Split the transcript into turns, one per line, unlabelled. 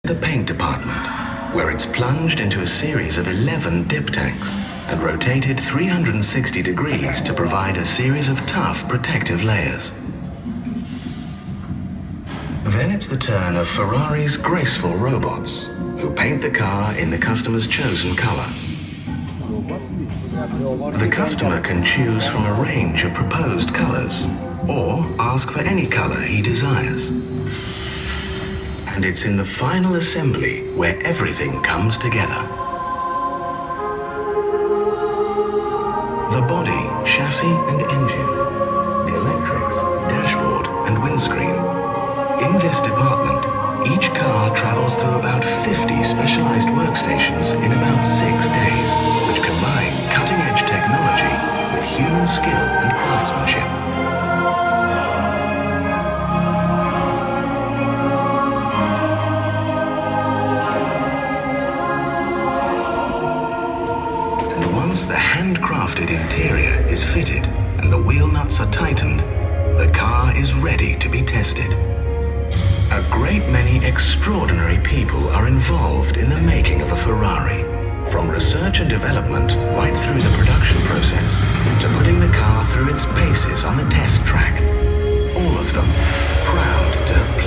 The paint department, where it's plunged into a series of 11 dip tanks and rotated 360 degrees to provide a series of tough protective layers. Then it's the turn of Ferrari's graceful robots, who paint the car in the customer's chosen color. The customer can choose from a range of proposed colors, or ask for any color he desires. And it's in the final assembly where everything comes together. The body, chassis and engine, the electrics, dashboard and windscreen. In this department, each car travels through about 50 specialized workstations in about 6 days, which combine cutting-edge technology with human skill and craftsmanship. And once the handcrafted interior is fitted and the wheel nuts are tightened, the car is ready to be tested. A great many extraordinary people are involved in the making of a Ferrari, from research and development right through the production process to putting the car through its paces on the test track. All of them proud to have played